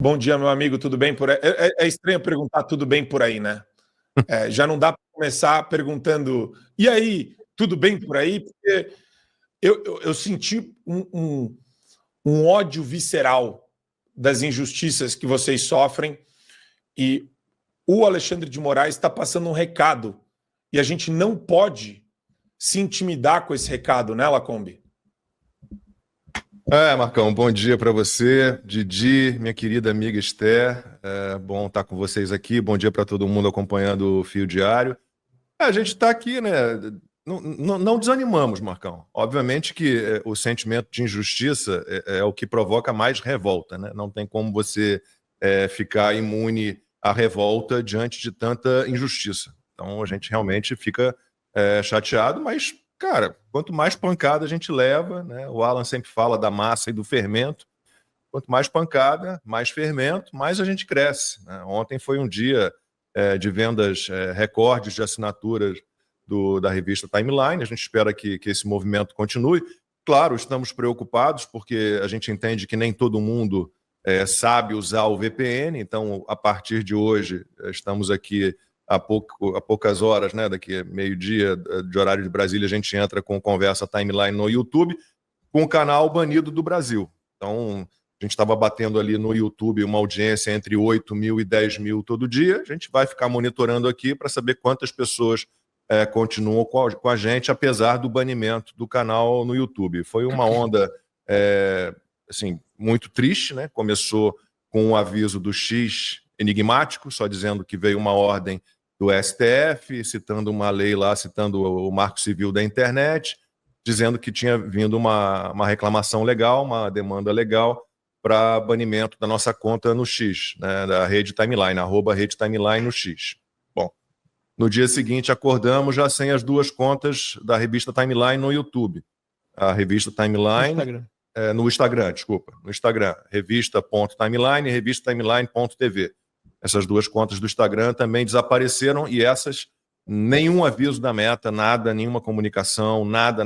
Bom dia, meu amigo, tudo bem por aí? É estranho perguntar tudo bem por aí, né? Já não dá para começar perguntando, e aí, tudo bem por aí? Porque eu senti um ódio visceral das injustiças que vocês sofrem e o Alexandre de Moraes está passando um recado e a gente não pode se intimidar com esse recado, né, Lacombe? Marcão, bom dia para você, Didi, minha querida amiga Esther. É bom estar com vocês aqui. Bom dia para todo mundo acompanhando o Fio Diário. A gente está aqui, né? Não desanimamos, Marcão. Obviamente que o sentimento de injustiça é o que provoca mais revolta, né? Não tem como você ficar imune à revolta diante de tanta injustiça. Então a gente realmente fica chateado, mas, cara, quanto mais pancada a gente leva, né? O Alan sempre fala da massa e do fermento. Quanto mais pancada, mais fermento, mais a gente cresce, né? Ontem foi um dia de vendas recordes de assinaturas da revista Timeline. A gente espera que esse movimento continue. Claro, estamos preocupados porque a gente entende que nem todo mundo sabe usar o VPN. Então, a partir de hoje, estamos aqui há poucas horas, né? Daqui a meio-dia de horário de Brasília, a gente entra com Conversa Timeline no YouTube, com o canal banido do Brasil. Então, a gente estava batendo ali no YouTube uma audiência entre 8 mil e 10 mil todo dia. A gente vai ficar monitorando aqui para saber quantas pessoas continuam com a gente, apesar do banimento do canal no YouTube. Foi uma onda assim, muito triste, né? Começou com um aviso do X enigmático, só dizendo que veio uma ordem do STF, citando uma lei lá, citando o Marco Civil da internet, dizendo que tinha vindo uma reclamação legal, uma demanda legal para banimento da nossa conta no X, né, da Rede Timeline, @Rede Timeline no X. Bom, no dia seguinte acordamos já sem as duas contas da revista Timeline no YouTube. A revista Timeline... No Instagram, desculpa. No Instagram, revista.timeline e revistatimeline.tv. Essas duas contas do Instagram também desapareceram e essas, nenhum aviso da Meta, nada, nenhuma comunicação, nada.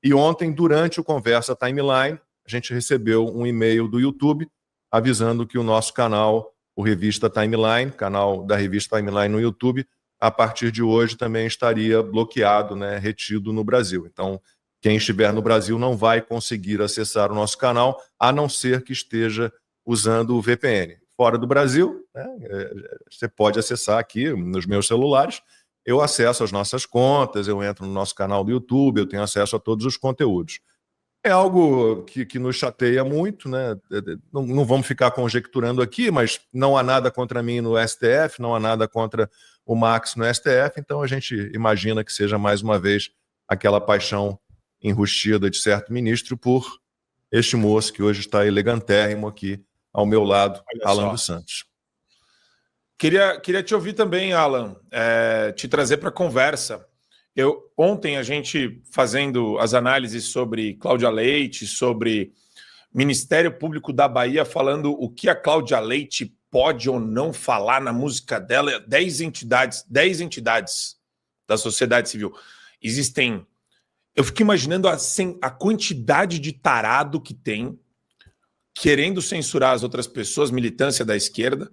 E ontem, durante o Conversa Timeline, a gente recebeu um e-mail do YouTube avisando que o nosso canal, o Revista Timeline, canal da Revista Timeline no YouTube, a partir de hoje também estaria bloqueado, né, retido no Brasil. Então, quem estiver no Brasil não vai conseguir acessar o nosso canal, a não ser que esteja usando o VPN. Fora do Brasil, né, você pode acessar aqui nos meus celulares. Eu acesso as nossas contas, eu entro no nosso canal do YouTube, eu tenho acesso a todos os conteúdos. É algo que nos chateia muito, né? Não vamos ficar conjecturando aqui, mas não há nada contra mim no STF, não há nada contra o Max no STF, então a gente imagina que seja mais uma vez aquela paixão enrustida de certo ministro por este moço que hoje está elegantérrimo aqui ao meu lado, Alan dos Santos. Queria te ouvir também, Alan, te trazer para a conversa. Ontem a gente fazendo as análises sobre Cláudia Leite, sobre Ministério Público da Bahia, falando o que a Cláudia Leite pode ou não falar na música dela, 10 entidades da sociedade civil. Existem... Eu fico imaginando a quantidade de tarado que tem querendo censurar as outras pessoas, militância da esquerda,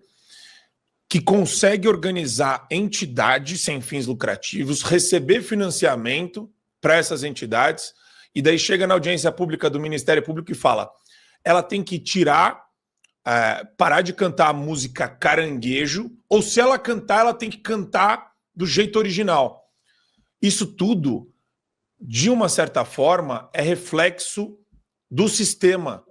que consegue organizar entidades sem fins lucrativos, receber financiamento para essas entidades, e daí chega na audiência pública do Ministério Público e fala: ela tem que parar de cantar a música caranguejo, ou se ela cantar, ela tem que cantar do jeito original. Isso tudo, de uma certa forma, é reflexo do sistema.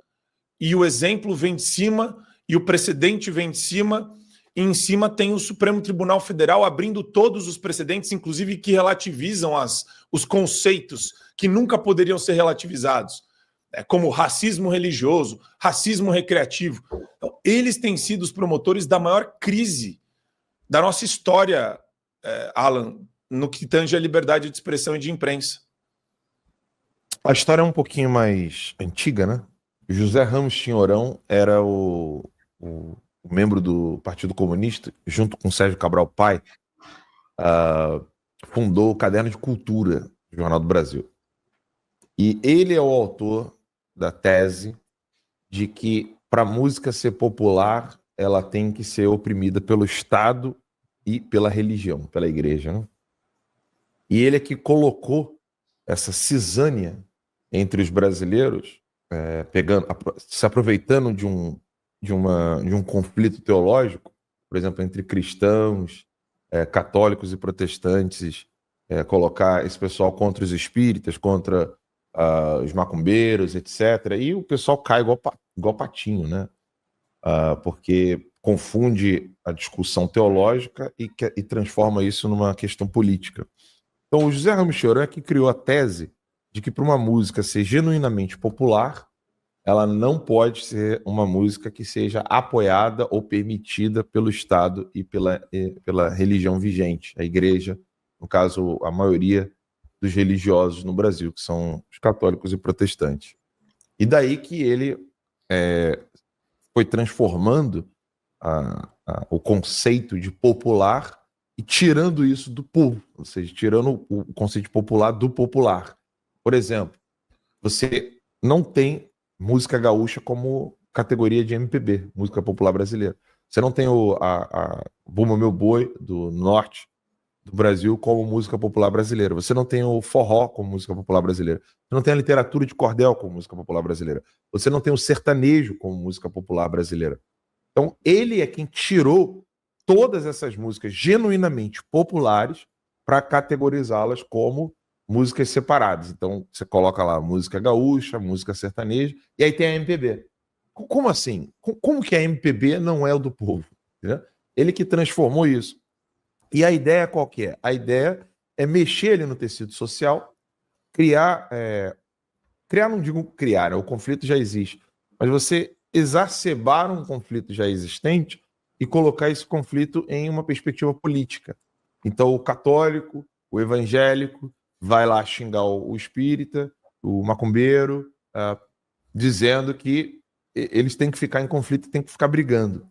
E o exemplo vem de cima, e o precedente vem de cima, e em cima tem o Supremo Tribunal Federal abrindo todos os precedentes, inclusive que relativizam os conceitos que nunca poderiam ser relativizados, como racismo religioso, racismo recreativo. Então, eles têm sido os promotores da maior crise da nossa história, Alan, no que tange a liberdade de expressão e de imprensa. A história é um pouquinho mais antiga, né? José Ramos Tinhorão era o membro do Partido Comunista, junto com Sérgio Cabral Pay, fundou o Caderno de Cultura do Jornal do Brasil. E ele é o autor da tese de que para a música ser popular, ela tem que ser oprimida pelo Estado e pela religião, pela igreja, né? E ele é que colocou essa cisânia entre os brasileiros, se aproveitando de um conflito teológico, por exemplo, entre cristãos, católicos e protestantes, colocar esse pessoal contra os espíritas, contra os macumbeiros, etc. E o pessoal cai igual patinho, né? Porque confunde a discussão teológica e transforma isso numa questão política. Então, o José Ramos Chorão é que criou a tese de que para uma música ser genuinamente popular, ela não pode ser uma música que seja apoiada ou permitida pelo Estado e pela religião vigente, a igreja, no caso, a maioria dos religiosos no Brasil, que são os católicos e protestantes. E daí que ele foi transformando o conceito de popular e tirando isso do povo, ou seja, tirando o conceito de popular do popular. Por exemplo, você não tem música gaúcha como categoria de MPB, música popular brasileira. Você não tem a Bumba Meu Boi, do norte do Brasil, como música popular brasileira. Você não tem o forró como música popular brasileira. Você não tem a literatura de cordel como música popular brasileira. Você não tem o sertanejo como música popular brasileira. Então, ele é quem tirou todas essas músicas genuinamente populares para categorizá-las como músicas separadas. Então, você coloca lá música gaúcha, música sertaneja, e aí tem a MPB. Como assim? Como que a MPB não é o do povo? Entendeu? Ele que transformou isso. E a ideia qual que é? A ideia é mexer ali no tecido social, criar, não digo criar, né? O conflito já existe, mas você exacerbar um conflito já existente e colocar esse conflito em uma perspectiva política. Então, o católico, o evangélico, vai lá xingar o espírita, o macumbeiro, dizendo que eles têm que ficar em conflito, têm que ficar brigando.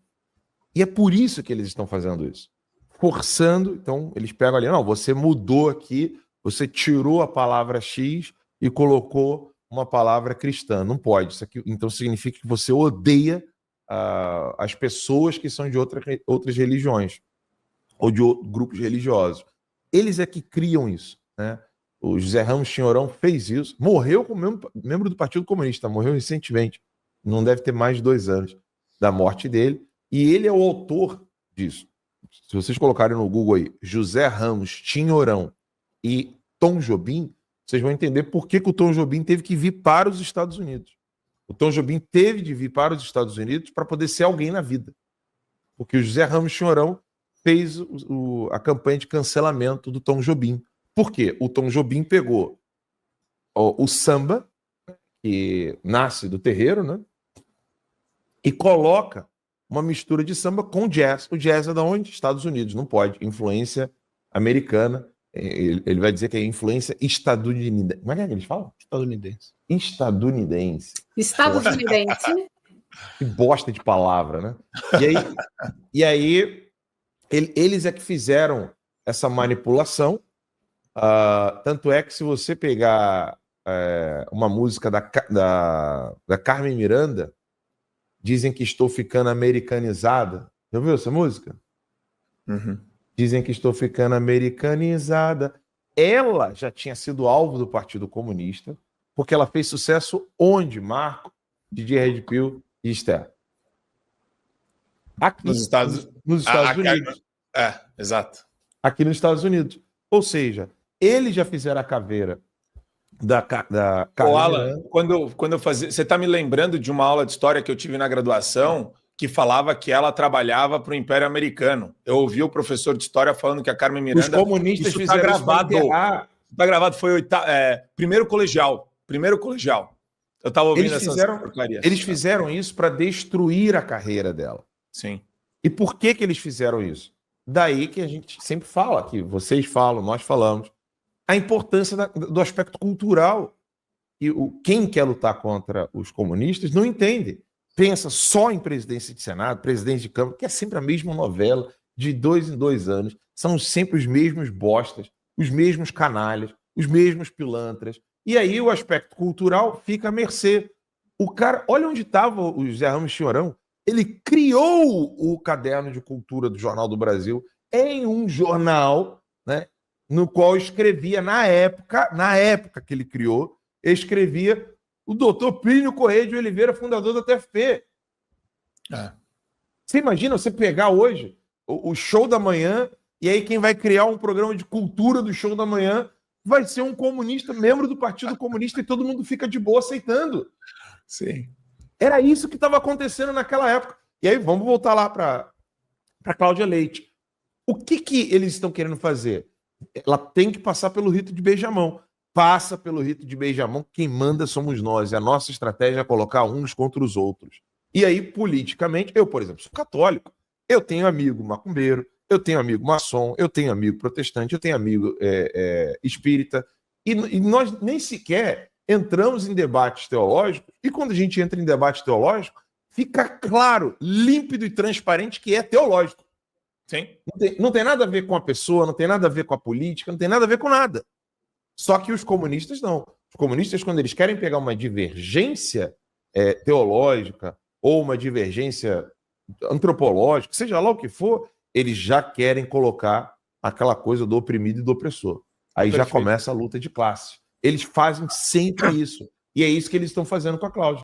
E é por isso que eles estão fazendo isso. Forçando, então, eles pegam ali, não, você mudou aqui, você tirou a palavra X e colocou uma palavra cristã. Não pode. Isso aqui, então, significa que você odeia as pessoas que são de outras religiões ou de grupos religiosos. Eles é que criam isso, né? O José Ramos Chinhorão fez isso, morreu como membro do Partido Comunista, morreu recentemente, não deve ter mais de 2 anos da morte dele, e ele é o autor disso. Se vocês colocarem no Google aí, José Ramos Chinhorão e Tom Jobim, vocês vão entender por que o Tom Jobim teve que vir para os Estados Unidos. O Tom Jobim teve de vir para os Estados Unidos para poder ser alguém na vida. Porque o José Ramos Chinhorão fez a campanha de cancelamento do Tom Jobim. Por quê? O Tom Jobim pegou o samba, que nasce do terreiro, né? E coloca uma mistura de samba com jazz. O jazz é de onde? Estados Unidos. Não pode. Influência americana. Ele vai dizer que é influência estadunidense. Como é que eles falam? Estadunidense. Estadunidense. Estadunidense. Que bosta de palavra, né? E aí eles é que fizeram essa manipulação. Tanto é que se você pegar uma música da Carmen Miranda, dizem que estou ficando americanizada. Já ouviu essa música? Uhum. Dizem que estou ficando americanizada. Ela já tinha sido alvo do Partido Comunista, porque ela fez sucesso onde, Marco, Didi Red Pill e Esther? Aqui, nos Estados Unidos. Exato. Aqui nos Estados Unidos. Ou seja, eles já fizeram a caveira da Alan, quando eu fazia... Você está me lembrando de uma aula de história que eu tive na graduação que falava que ela trabalhava para o Império Americano. Eu ouvi o professor de história falando que a Carmen Miranda... Os comunistas isso fizeram gravado. Está gravado, foi primeiro colegial. Eu estava ouvindo essas porcarias. Eles fizeram isso para destruir a carreira dela. Sim. E por que eles fizeram isso? Daí que a gente sempre fala, que vocês falam, nós falamos, a importância do aspecto cultural. E quem quer lutar contra os comunistas não entende. Pensa só em presidência de Senado, presidente de Câmara, que é sempre a mesma novela, de 2 em 2 anos. São sempre os mesmos bostas, os mesmos canalhas, os mesmos pilantras. E aí o aspecto cultural fica à mercê. O cara, olha onde estava o José Ramos Chinhorão. Ele criou o caderno de cultura do Jornal do Brasil em um jornal, né, no qual escrevia, na época que ele criou, escrevia o doutor Plínio Correia de Oliveira, fundador da TFP. Você imagina você pegar hoje o Show da Manhã, e aí quem vai criar um programa de cultura do Show da Manhã vai ser um comunista, membro do Partido Comunista, e todo mundo fica de boa aceitando. Sim. Era isso que estava acontecendo naquela época. E aí vamos voltar lá para Cláudia Leite. O que eles estão querendo fazer? Ela tem que passar pelo rito de beijamão. Passa pelo rito de beijamão, quem manda somos nós. E a nossa estratégia é colocar uns contra os outros. E aí, politicamente, eu, por exemplo, sou católico. Eu tenho amigo macumbeiro, eu tenho amigo maçom, eu tenho amigo protestante, eu tenho amigo espírita. E nós nem sequer entramos em debates teológicos. E quando a gente entra em debate teológico, fica claro, límpido e transparente que é teológico. Sim. Não tem nada a ver com a pessoa, não tem nada a ver com a política, não tem nada a ver com nada. Só que os comunistas não. Os comunistas, quando eles querem pegar uma divergência teológica ou uma divergência antropológica, seja lá o que for, eles já querem colocar aquela coisa do oprimido e do opressor. Aí já começa a luta de classe. Eles fazem sempre isso. E é isso que eles estão fazendo com a Cláudia.